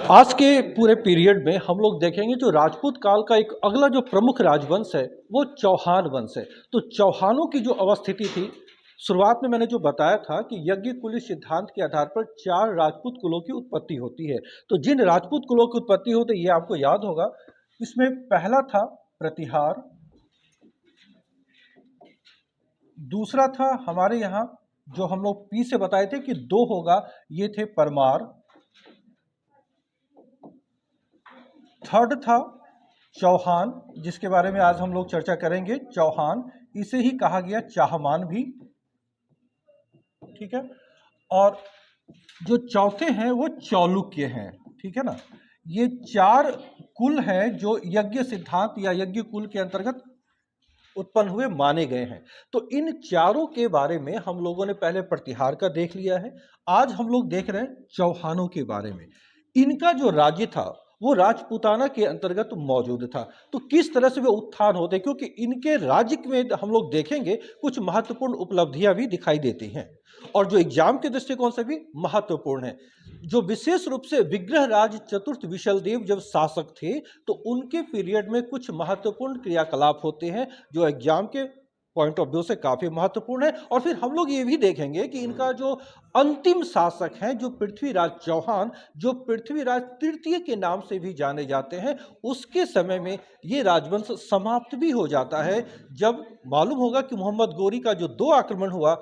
आज के पूरे पीरियड में हम लोग देखेंगे जो राजपूत काल का एक अगला जो प्रमुख राजवंश है वो चौहान वंश है। तो चौहानों की जो अवस्थिति थी, शुरुआत में मैंने जो बताया था कि यज्ञ कुल सिद्धांत के आधार पर 4 राजपूत कुलों की उत्पत्ति होती है। तो जिन राजपूत कुलों की उत्पत्ति होती है ये आपको याद होगा। इसमें पहला था प्रतिहार, दूसरा था हमारे यहाँ जो हम लोग पी से बताए थे कि 2 होगा, ये थे परमार, थर्ड था चौहान जिसके बारे में आज हम लोग चर्चा करेंगे। चौहान इसे ही कहा गया चाहमान भी, ठीक है। और जो चौथे हैं वो चौलुक्य हैं, ठीक है ना। ये 4 कुल हैं जो यज्ञ सिद्धांत या यज्ञ कुल के अंतर्गत उत्पन्न हुए माने गए हैं। तो इन चारों के बारे में हम लोगों ने पहले प्रतिहार का देख लिया है। आज हम लोग देख रहे हैं चौहानों के बारे में। इनका जो राज्य था वो राजपूताना के अंतर्गत मौजूद था। तो किस तरह से वे उत्थान होते, क्योंकि इनके राज्य में हम लोग देखेंगे कुछ महत्वपूर्ण उपलब्धियां भी दिखाई देती हैं और जो एग्जाम के दृष्टिकोण से भी महत्वपूर्ण है। जो विशेष रूप से विग्रह राज चतुर्थ विशलदेव जब शासक थे तो उनके पीरियड में कुछ महत्वपूर्ण क्रियाकलाप होते हैं जो एग्जाम के पॉइंट ऑफ व्यू से काफी महत्वपूर्ण है। और फिर हम लोग ये भी देखेंगे कि इनका जो अंतिम शासक हैं जो पृथ्वीराज चौहान, जो पृथ्वीराज तृतीय के नाम से भी जाने जाते हैं, उसके समय में ये राजवंश समाप्त भी हो जाता है। जब मालूम होगा कि मोहम्मद गोरी का जो 2 आक्रमण हुआ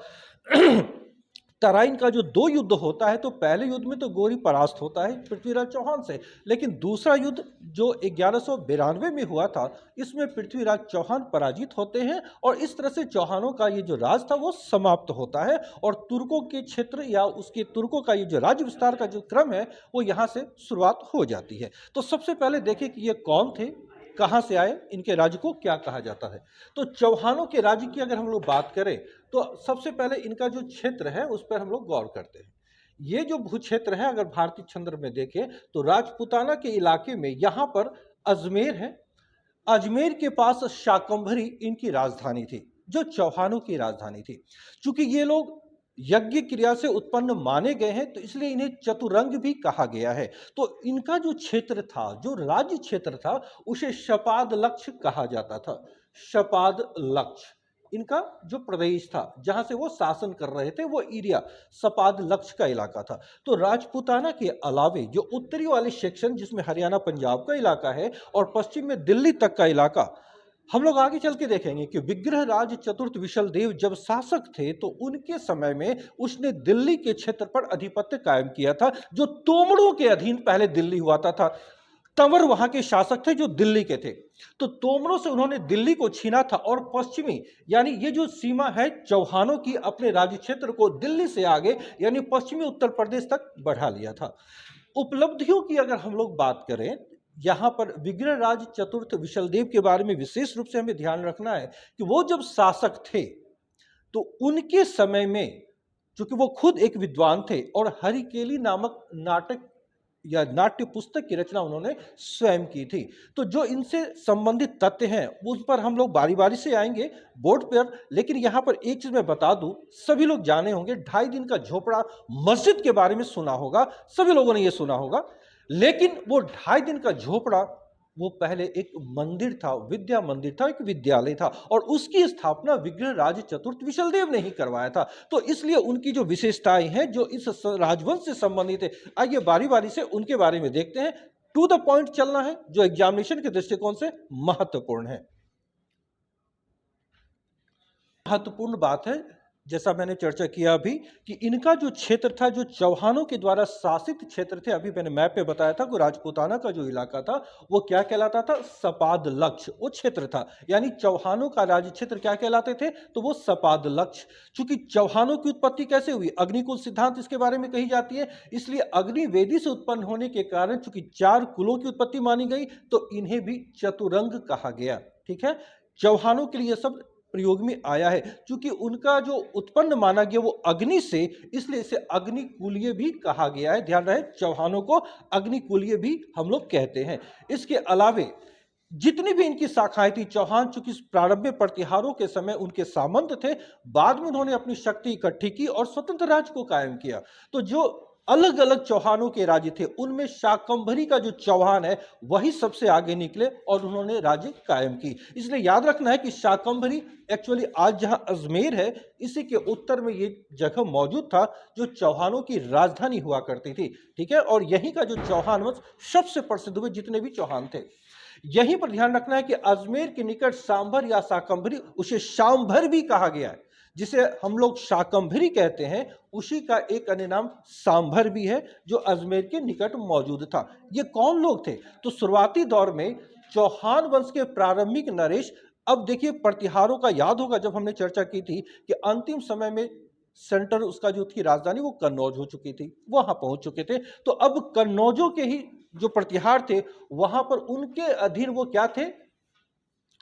तराइन का जो 2 युद्ध होता है, तो पहले युद्ध में तो गोरी परास्त होता है पृथ्वीराज चौहान से, लेकिन दूसरा युद्ध जो 1192 में हुआ था इसमें पृथ्वीराज चौहान पराजित होते हैं और इस तरह से चौहानों का ये जो राज था वो समाप्त होता है और तुर्कों के क्षेत्र या उसके तुर्कों का ये जो राज्य विस्तार का जो क्रम है वो यहाँ से शुरुआत हो जाती है। तो सबसे पहले देखें कि ये कौन थे, कहाँ से आए, इनके राज्य को क्या कहा जाता है। तो चौहानों के राज्य की अगर हम लोग बात करें तो सबसे पहले इनका जो क्षेत्र है उस पर हम लोग गौर करते हैं। ये जो भू क्षेत्र है अगर भारतीय चंद्र में देखें तो राजपूताना के इलाके में यहाँ पर अजमेर है। अजमेर के पास शाकंभरी इनकी राजधानी थी जो चौहानों की राजधानी थी। चूंकि ये लोग यज्ञ क्रिया से उत्पन्न माने गए हैं तो इसलिए इन्हें चतुरंग भी कहा गया है। तो इनका जो क्षेत्र था, जो राज्य क्षेत्र था, उसे शपाद लक्ष्य कहा जाता था। शपाद लक्ष्य इनका जो प्रदेश था जहां से वो शासन कर रहे थे वो एरिया सपाद लक्ष्य का इलाका था। तो राजपूताना के अलावे जो उत्तरी वाले सेक्शन जिसमें हरियाणा पंजाब का इलाका है और पश्चिम में दिल्ली तक का इलाका, हम लोग आगे चल के देखेंगे कि विग्रह राज चतुर्थ विशलदेव जब शासक थे तो उनके समय में उसने दिल्ली के क्षेत्र पर आधिपत्य कायम किया था। जो तोमरों के अधीन पहले दिल्ली हुआ था, तंवर वहां के शासक थे जो दिल्ली के थे। तो तोमरों से उन्होंने दिल्ली को छीना था और पश्चिमी यानी ये जो सीमा है चौहानों की अपने राज्य क्षेत्र को दिल्ली से आगे यानी पश्चिमी उत्तर प्रदेश तक बढ़ा लिया था। उपलब्धियों की अगर हम लोग बात करें, यहाँ पर विग्रह राज चतुर्थ विशलदेव के बारे में विशेष रूप से हमें ध्यान रखना है कि वो जब शासक थे तो उनके समय में, चूंकि वो खुद एक विद्वान थे और हरिकेली नामक नाटक या नाट्य पुस्तक की रचना उन्होंने स्वयं की थी। तो जो इनसे संबंधित तथ्य हैं उस पर हम लोग बारी बारी से आएंगे बोर्ड पर, लेकिन यहाँ पर एक चीज मैं बता दूं, सभी लोग जाने होंगे 2.5 दिन का झोपड़ा मस्जिद के बारे में सुना होगा, सभी लोगों ने यह सुना होगा। लेकिन वो 2.5 दिन का झोपड़ा वो पहले एक मंदिर था, विद्या मंदिर था, एक विद्यालय था और उसकी स्थापना विग्रह राज चतुर्थ विशलदेव ने ही करवाया था। तो इसलिए उनकी जो विशेषताएं हैं जो इस राजवंश से संबंधित है, आइए बारी बारी से उनके बारे में देखते हैं। टू द पॉइंट चलना है जो एग्जामिनेशन के दृष्टिकोण से महत्वपूर्ण है। महत्वपूर्ण बात है, जैसा मैंने चर्चा किया अभी, कि इनका जो क्षेत्र था जो चौहानों के द्वारा शासित क्षेत्र थे, अभी मैंने मैप पे बताया था कि राजपूताना का जो इलाका था वो क्या कहलाता था, सपाद लक्ष्य वो क्षेत्र था। यानी चौहानों का राज्य क्षेत्र क्या कहलाते थे, तो वो सपाद लक्ष्य। चूंकि चौहानों की उत्पत्ति कैसे हुई, अग्निकुल सिद्धांत इसके बारे में कही जाती है, इसलिए अग्निवेदी से उत्पन्न होने के कारण चूंकि 4 कुलों की उत्पत्ति मानी गई तो इन्हें भी चतुरंग कहा गया। ठीक है, चौहानों के लिए सब प्रयोग में आया है। क्योंकि उनका जो उत्पन्न माना गया वो अग्नि से, इसलिए इसे अग्निकुलीय भी कहा गया है। ध्यान रहे, चौहानों को अग्निकुलीय भी हम लोग कहते हैं। इसके अलावे जितनी भी इनकी शाखाएं थी, चौहान चूंकि प्रारंभ में प्रतिहारों के समय उनके सामंत थे, बाद में उन्होंने अपनी शक्ति इकट्ठी की और स्वतंत्र राज्य को कायम किया। तो जो अलग अलग चौहानों के राज्य थे, उनमें शाकंभरी का जो चौहान है वही सबसे आगे निकले और उन्होंने राज्य कायम की। इसलिए याद रखना है कि शाकंभरी एक्चुअली आज जहां अजमेर है इसी के उत्तर में ये जगह मौजूद था जो चौहानों की राजधानी हुआ करती थी। ठीक है, और यहीं का जो चौहान वंश सबसे प्रसिद्ध हुए जितने भी चौहान थे। यहीं पर ध्यान रखना है कि अजमेर के निकट सांभर या शाकंभरी, उसे शांभर भी कहा गया है, जिसे हम लोग शाकंभरी कहते हैं, उसी का एक अन्य नाम सांभर भी है जो अजमेर के निकट मौजूद था। ये कौन लोग थे? तो शुरुआती दौर में चौहान वंश के प्रारंभिक नरेश, अब देखिए प्रतिहारों का याद होगा जब हमने चर्चा की थी कि अंतिम समय में सेंटर उसका जो थी राजधानी वो कन्नौज हो चुकी थी, वहां पहुंच चुके थे। तो अब कन्नौजों के ही जो प्रतिहार थे वहां पर उनके अधीन वो क्या थे?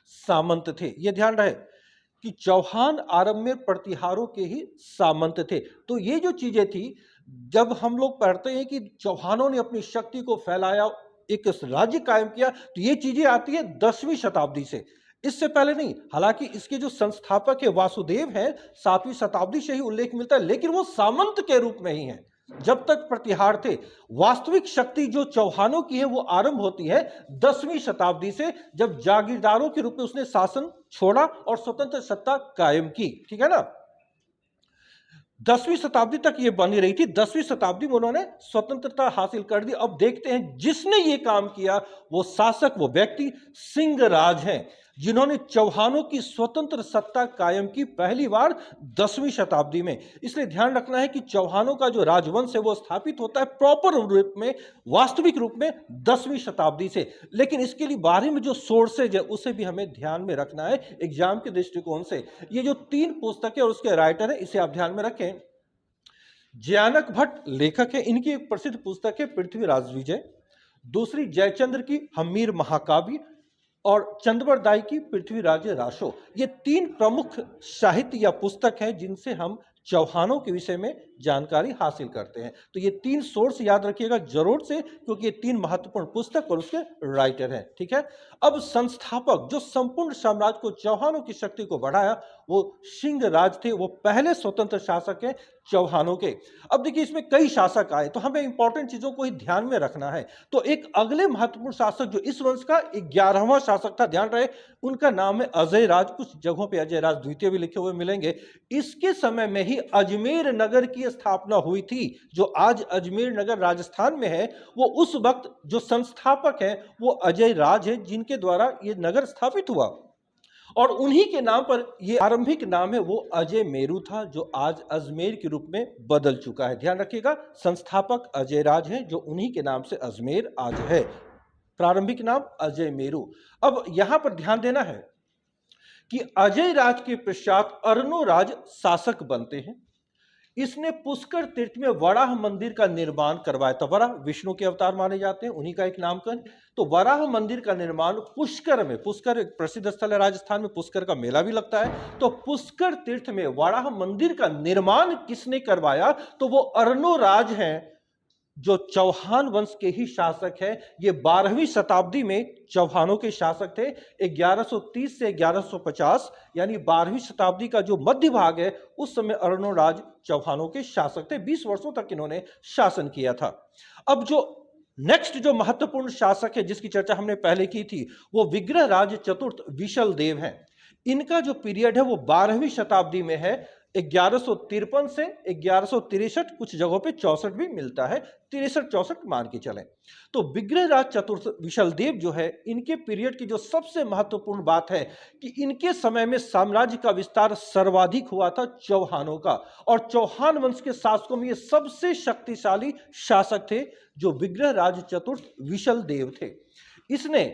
सामंत थे। ये ध्यान रहे कि चौहान आरंभ में प्रतिहारों के ही सामंत थे। तो ये जो चीजें थी, जब हम लोग पढ़ते हैं कि चौहानों ने अपनी शक्ति को फैलाया, एक राज्य कायम किया, तो ये चीजें आती है 10वीं शताब्दी से, इससे पहले नहीं। हालांकि इसके जो संस्थापक है वासुदेव हैं, 7वीं शताब्दी से ही उल्लेख मिलता है, लेकिन वो सामंत के रूप में ही है। जब तक प्रतिहार थे, वास्तविक शक्ति जो चौहानों की है वो आरंभ होती है 10वीं शताब्दी से, जब जागीरदारों के रूप में उसने शासन छोड़ा और स्वतंत्र सत्ता कायम की। ठीक है ना, 10वीं शताब्दी तक ये बनी रही थी। 10वीं शताब्दी में उन्होंने स्वतंत्रता हासिल कर दी। अब देखते हैं जिसने ये काम किया वो शासक, वो व्यक्ति सिंहराज हैं, जिन्होंने चौहानों की स्वतंत्र सत्ता कायम की पहली बार 10वीं शताब्दी में। इसलिए ध्यान रखना है कि चौहानों का जो राजवंश है वो स्थापित होता है प्रॉपर रूप में, वास्तविक रूप में 10वीं शताब्दी से। लेकिन इसके लिए बारे में जो सोर्सेज है उसे भी हमें ध्यान में रखना है एग्जाम के दृष्टिकोण से। ये जो 3 पुस्तकें और उसके राइटर है इसे आप ध्यान में रखें। जयानक भट्ट लेखक है, इनकी एक प्रसिद्ध पुस्तक है पृथ्वीराज विजय, दूसरी जयचंद्र की हम्मीर महाकाव्य और चंद्रवरदाई की पृथ्वीराज राशो। ये 3 प्रमुख साहित्य या पुस्तक हैं जिनसे हम चौहानों के विषय में जानकारी हासिल करते हैं। तो ये 3 सोर्स याद रखिएगा जरूर से, क्योंकि ये 3 महत्वपूर्ण पुस्तक और उसके राइटर हैं। ठीक है, अब संस्थापक जो संपूर्ण साम्राज्य को, चौहानों की शक्ति को बढ़ाया, वो सिंहराज थे। वो पहले स्वतंत्र शासक हैं चौहानों के। अब देखिए इसमें कई शासक आए, तो हमें इंपॉर्टेंट चीजों को ही ध्यान में रखना है। तो एक अगले महत्वपूर्ण शासक जो इस वंश का 11वां शासक था, ध्यान रहे, उनका नाम है अजय राज। कुछ जगहों पे अजय राज द्वितीय भी लिखे हुए मिलेंगे। इसके समय में ही अजमेर नगर की स्थापना हुई थी, जो आज अजमेर नगर राजस्थान में है। वो उस वक्त जो संस्थापक है वो अजय राज है, जिनके द्वारा ये नगर स्थापित हुआ, और उन्हीं के नाम पर ये आरंभिक नाम है वो अजय मेरू था, जो आज अजमेर के रूप में बदल चुका है। ध्यान रखिएगा, संस्थापक अजय राज है, जो उन्हीं के नाम से अजमेर आज है। प्रारंभिक नाम अजय मेरू। अब यहां पर ध्यान देना है कि अजय राज के पश्चात अर्णोराज शासक बनते हैं। इसने पुष्कर तीर्थ में वराह मंदिर का निर्माण करवाया था। वराह विष्णु के अवतार माने जाते हैं, उन्हीं का एक नामकरण। तो वराह मंदिर का निर्माण पुष्कर में, पुष्कर एक प्रसिद्ध स्थल है राजस्थान में, पुष्कर का मेला भी लगता है। तो पुष्कर तीर्थ में वराह मंदिर का निर्माण किसने करवाया? तो वो अर्णोराज हैं, जो चौहान वंश के ही शासक है। ये 12वीं शताब्दी में चौहानों के शासक थे। 1130 से 1150 यानी 12वीं शताब्दी का जो मध्य भाग है उस समय अर्णोराज चौहानों के शासक थे। 20 वर्षों तक इन्होंने शासन किया था। अब जो नेक्स्ट जो महत्वपूर्ण शासक है जिसकी चर्चा हमने पहले की थी, वो विग्रहराज चतुर्थ विशल देव हैं। इनका जो पीरियड है वो 12वीं शताब्दी में है। 1153 से 1163, कुछ जगहों पे 64 भी मिलता है, 63-64 मान के चलें। तो विग्रहराज चतुर्थ विशलदेव जो है, इनके पीरियड की जो सबसे महत्वपूर्ण बात है कि इनके समय में साम्राज्य का विस्तार सर्वाधिक हुआ था चौहानों का, और चौहान वंश के शासकों में ये सबसे शक्तिशाली शासक थे जो विग्रहराज चतुर्थ विशलदेव थे। इसने,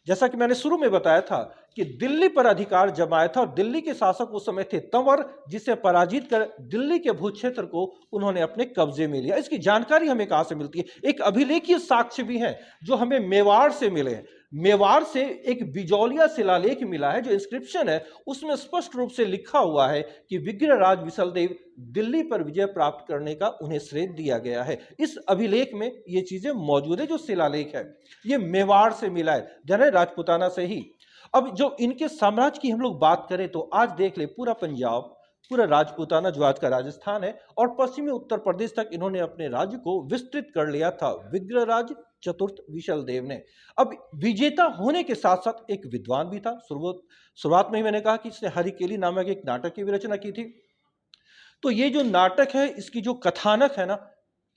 जैसा कि मैंने शुरू में बताया था, कि दिल्ली पर अधिकार जमाया था, और दिल्ली के शासक उस समय थे तंवर, जिसे पराजित कर दिल्ली के भूक्षेत्र को उन्होंने अपने कब्जे में लिया। इसकी जानकारी हमें कहां से मिलती है? एक अभिलेखीय साक्ष्य भी है जो हमें मेवाड़ से मिले। मेवाड़ से एक बिजौलिया शिलालेख मिला है, जो इंस्क्रिप्शन है उसमें स्पष्ट रूप से लिखा हुआ है कि विग्रहराज विशलदेव दिल्ली पर विजय प्राप्त करने का उन्हें श्रेय दिया गया है। इस अभिलेख में ये चीजें मौजूद है। जो शिलालेख है ये मेवाड़ से मिला है, जन राजपुताना से ही। अब जो इनके साम्राज्य की हम लोग बात करें तो आज देख ले, पूरा पंजाब, पूरा राजपूताना जो आज का राजस्थान है और पश्चिमी उत्तर प्रदेश तक इन्होंने अपने राज्य को विस्तृत कर लिया था विग्रहराज चतुर्थ विशलदेव ने। अब विजेता होने के साथ साथ एक विद्वान भी था। शुरुआत में ही मैंने कहा कि इसने हरिकेली नामक एक नाटक की भी रचना की थी। तो ये जो नाटक है, इसकी जो कथानक है ना,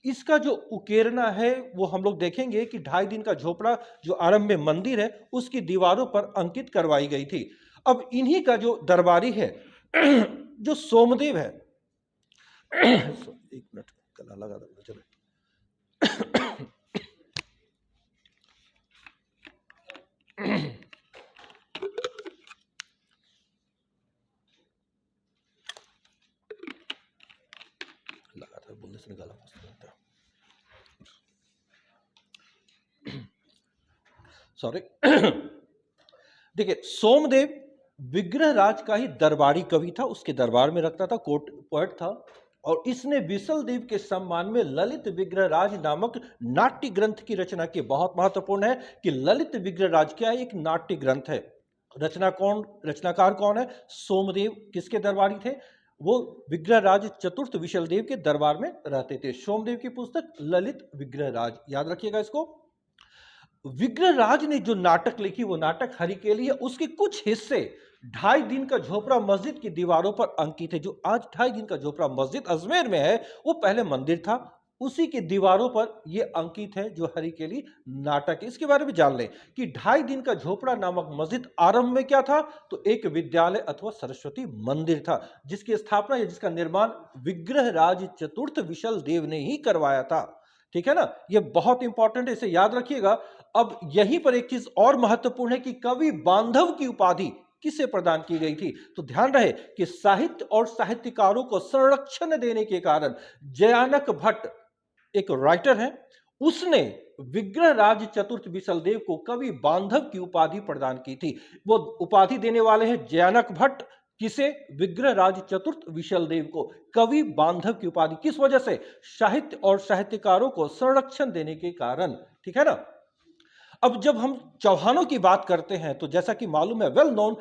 इसका जो उकेरना है वो हम लोग देखेंगे कि 2.5 दिन का झोपड़ा जो आरंभ में मंदिर है उसकी दीवारों पर अंकित करवाई गई थी। अब इन्हीं का जो दरबारी है जो सोमदेव है एक मिनट गला लगा दो चलो लगातार बोलने से गला लगता है, सॉरी। देखिए, सोमदेव विग्रहराज का ही दरबारी कवि था, उसके दरबार में रखता था, कोर्ट पोएट था। और इसने विशलदेव के सम्मान में ललित विग्रहराज नामक नाट्य ग्रंथ की रचना की। बहुत महत्वपूर्ण है कि ललित विग्रहराज क्या है, एक नाट्य ग्रंथ है। रचनाकार कौन है? सोमदेव। किसके दरबारी थे? वो विग्रहराज चतुर्थ विशलदेव के दरबार में रहते थे। सोमदेव की पुस्तक ललित विग्रहराज, याद रखिएगा इसको। विग्रहराज ने जो नाटक लिखी वो नाटक हरिकेली है। उसके कुछ हिस्से 2.5 दिन का झोपड़ा मस्जिद की दीवारों पर अंकित है। जो आज 2.5 दिन का झोपड़ा मस्जिद अजमेर में है वो पहले मंदिर था, उसी की दीवारों पर यह अंकित है जो हरिकेली नाटक है। इसके बारे में जान लें कि 2.5 दिन का झोपड़ा नामक मस्जिद आरंभ में क्या था, तो एक विद्यालय अथवा सरस्वती मंदिर था, जिसकी स्थापना या जिसका निर्माण विग्रहराज चतुर्थ विशलदेव ने ही करवाया था। ठीक है ना, ये बहुत इंपॉर्टेंट है, इसे याद रखिएगा। अब यहीं पर एक चीज और महत्वपूर्ण है कि कवि बांधव की उपाधि किसे प्रदान की गई थी। तो ध्यान रहे कि साहित्य और साहित्यकारों को संरक्षण देने के कारण जयानक भट्ट एक राइटर है, उसने विग्रहराज चतुर्थ विशलदेव को कवि बांधव की उपाधि प्रदान की थी। वो उपाधि देने वाले हैं जयानक भट्ट। किसे? विग्रहराज चतुर्थ विशलदेव को कवि बांधव की उपाधि। किस वजह से? साहित्य और साहित्यकारों को संरक्षण देने के कारण। ठीक है ना। अब जब हम चौहानों की बात करते हैं तो जैसा कि मालूम है, वेल नोन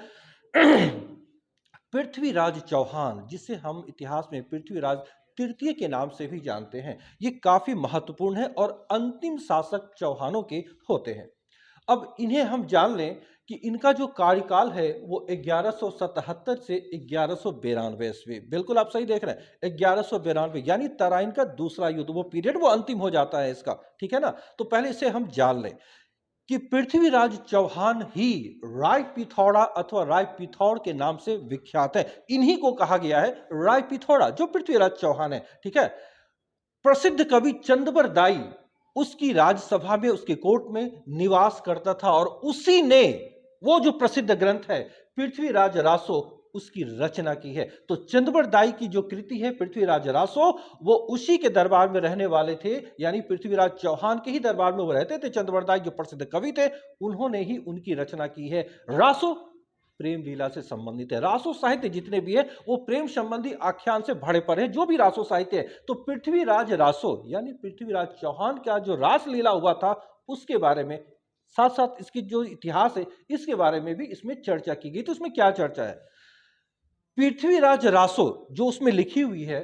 पृथ्वीराज चौहान, जिसे हम इतिहास में पृथ्वीराज तृतीय के नाम से भी जानते हैं, ये काफी महत्वपूर्ण है और अंतिम शासक चौहानों के होते हैं। अब इन्हें हम जान लें कि इनका जो कार्यकाल है वो 1177 से 1192 ईस्वी, बिल्कुल आप सही देख रहे हैं, 1192, यानी तराइन का दूसरा युद्ध, वो पीरियड वो अंतिम हो जाता है इसका। ठीक है ना। तो पहले इसे हम जान लें कि पृथ्वीराज चौहान ही राय पिथौड़ा अथवा राय पिथौड़ के नाम से विख्यात है। इन्हीं को कहा गया है राय पिथौड़ा, जो पृथ्वीराज चौहान है। ठीक है। प्रसिद्ध कवि चंदबर दाई उसकी राजसभा में, उसके कोर्ट में निवास करता था और उसी ने वो जो प्रसिद्ध ग्रंथ है पृथ्वीराज रासो, उसकी रचना की है। तो चंदबर दाई की जो कृति है पृथ्वीराज रासो, वो उसी के दरबार में रहने वाले थे, यानी पृथ्वीराज चौहान के ही दरबार में वो रहते थे। चंदबर दाई जो प्रसिद्ध कवि थे, उन्होंने ही उनकी रचना की है। रासो प्रेम लीला से संबंधित है। रासो साहित्य जितने भी है वो प्रेम संबंधी आख्यान से भरे पड़े हैं, जो भी रासो साहित्य है। तो पृथ्वीराज रासो यानी पृथ्वीराज चौहान का जो रास लीला हुआ था उसके बारे में, साथ साथ इसकी जो इतिहास है इसके बारे में भी इसमें चर्चा की गई। तो उसमें क्या चर्चा है? पृथ्वीराज रासो जो उसमें लिखी हुई है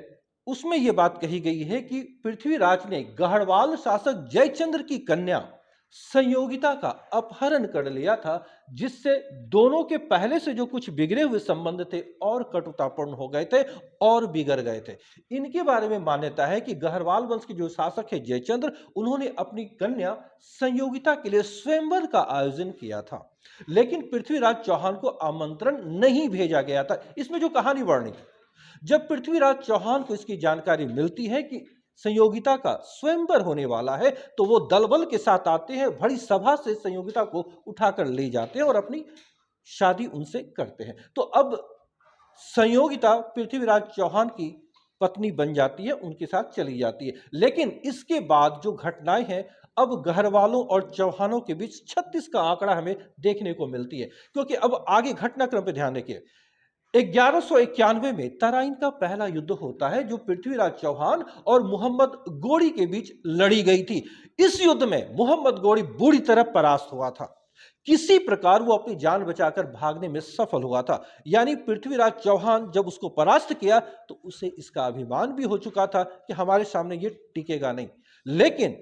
उसमें यह बात कही गई है कि पृथ्वीराज ने गढ़वाल शासक जयचंद्र की कन्या संयोगिता का अपहरण कर लिया था, जिससे दोनों के पहले से जो कुछ बिगड़े हुए संबंध थे और कटुतापूर्ण हो गए थे और बिगड़ गए थे। इनके बारे में मान्यता है कि गढ़वाल वंश के जो शासक है जयचंद्र, उन्होंने अपनी कन्या संयोगिता के लिए स्वयंवर का आयोजन किया था, लेकिन पृथ्वीराज चौहान को आमंत्रण नहीं भेजा गया था। इसमें जो कहानी वर्णित, जब पृथ्वीराज चौहान को इसकी जानकारी मिलती है कि संयोगिता का स्वयंवर होने वाला है, तो वो दलबल के साथ आते हैं, बड़ी सभा से संयोगिता को उठाकर ले जाते हैं और अपनी शादी उनसे करते हैं। तो अब संयोगिता पृथ्वीराज चौहान की पत्नी बन जाती है, उनके साथ चली जाती है। लेकिन इसके बाद जो घटनाएं हैं, अब गढ़वालों और चौहानों के बीच 36 का आंकड़ा हमें देखने को मिलती है, क्योंकि अब आगे घटनाक्रम पे ध्यान रखिए। 1191 में तराइन का पहला युद्ध होता है, जो पृथ्वीराज चौहान और मोहम्मद गोरी के बीच लड़ी गई थी। इस युद्ध में मोहम्मद गोरी बुरी तरह परास्त हुआ था। किसी प्रकार वो अपनी जान बचाकर भागने में सफल हुआ था। यानी पृथ्वीराज चौहान जब उसको परास्त किया तो उसे इसका अभिमान भी हो चुका था कि हमारे सामने ये टिकेगा नहीं। लेकिन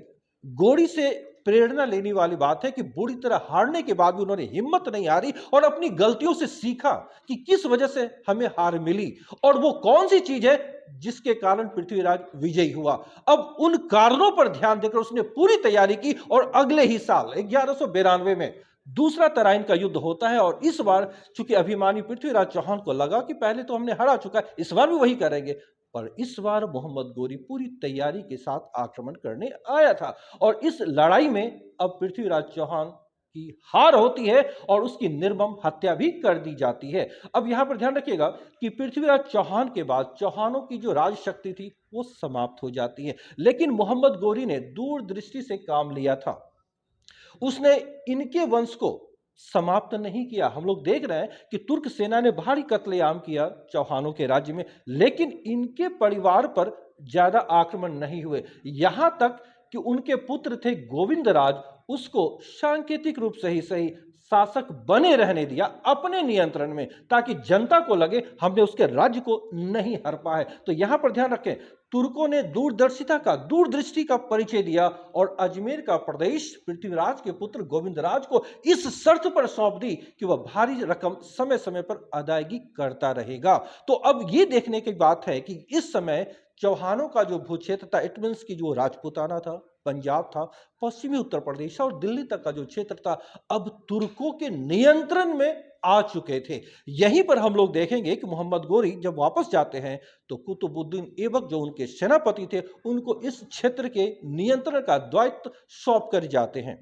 गोरी से प्रेरणा लेने वाली बात है कि बुरी तरह हारने के बाद भी उन्होंने हिम्मत नहीं हारी और अपनी गलतियों से सीखा कि किस वजह से हमें हार मिली और वो कौन सी चीज है जिसके कारण पृथ्वीराज विजयी हुआ। अब उन कारणों पर ध्यान देकर उसने पूरी तैयारी की और अगले ही साल 1192 में दूसरा तराइन का युद्ध होता है। और इस बार चूंकि अभिमानी पृथ्वीराज चौहान को लगा कि पहले तो हमने हरा चुका है, इस बार भी वही करेंगे, पर इस बार मोहम्मद गोरी पूरी तैयारी के साथ आक्रमण करने आया था। और इस लड़ाई में अब पृथ्वीराज चौहान की हार होती है और उसकी निर्मम हत्या भी कर दी जाती है। अब यहां पर ध्यान रखिएगा कि पृथ्वीराज चौहान के बाद चौहानों की जो राज शक्ति थी वो समाप्त हो जाती है। लेकिन मोहम्मद गोरी ने दूरदृष्टि से काम लिया था, उसने इनके वंश को समाप्त नहीं किया। हम लोग देख रहे हैं कि तुर्क सेना ने भारी कत्लेआम किया चौहानों के राज्य में, लेकिन इनके परिवार पर ज्यादा आक्रमण नहीं हुए। यहां तक कि उनके पुत्र थे गोविंदराज, उसको सांकेतिक रूप से ही सही शासक बने रहने दिया अपने नियंत्रण में, ताकि जनता को लगे हमने उसके राज्य को नहीं हर पाए। तो यहां पर ध्यान रखें, तुर्कों ने दूरदृष्टि का परिचय दिया और अजमेर का प्रदेश पृथ्वीराज के पुत्र गोविंदराज को इस शर्त पर सौंप दी कि वह भारी रकम समय समय पर अदायगी करता रहेगा। तो अब यह देखने की बात है कि इस समय चौहानों का जो भूक्षेत्र था, इट मीन्स की जो राजपूताना था, पंजाब था, पश्चिमी उत्तर प्रदेश और दिल्ली तक का जो क्षेत्र था, अब तुर्कों के नियंत्रण में आ चुके थे। यहीं पर हम लोग देखेंगे कि मोहम्मद गोरी जब वापस जाते हैं तो कुतुबुद्दीन ऐबक जो उनके सेनापति थे, उनको इस क्षेत्र के नियंत्रण का दायित्व सौंप कर जाते हैं।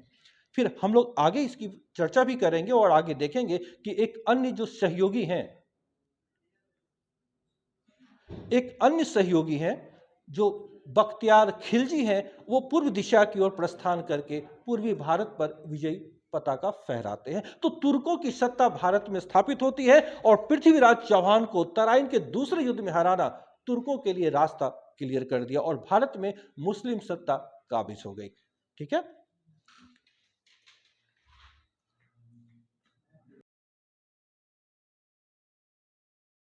फिर हम लोग आगे इसकी चर्चा भी करेंगे और आगे देखेंगे कि एक अन्य सहयोगी हैं जो बख्तियार खिलजी हैं, वो पूर्व दिशा की ओर प्रस्थान करके पूर्वी भारत पर विजयी पताका फहराते हैं। तो तुर्कों की सत्ता भारत में स्थापित होती है और पृथ्वीराज चौहान को तराइन के दूसरे युद्ध में हराना तुर्कों के लिए रास्ता क्लियर कर दिया और भारत में मुस्लिम सत्ता काबिज हो गई। ठीक है।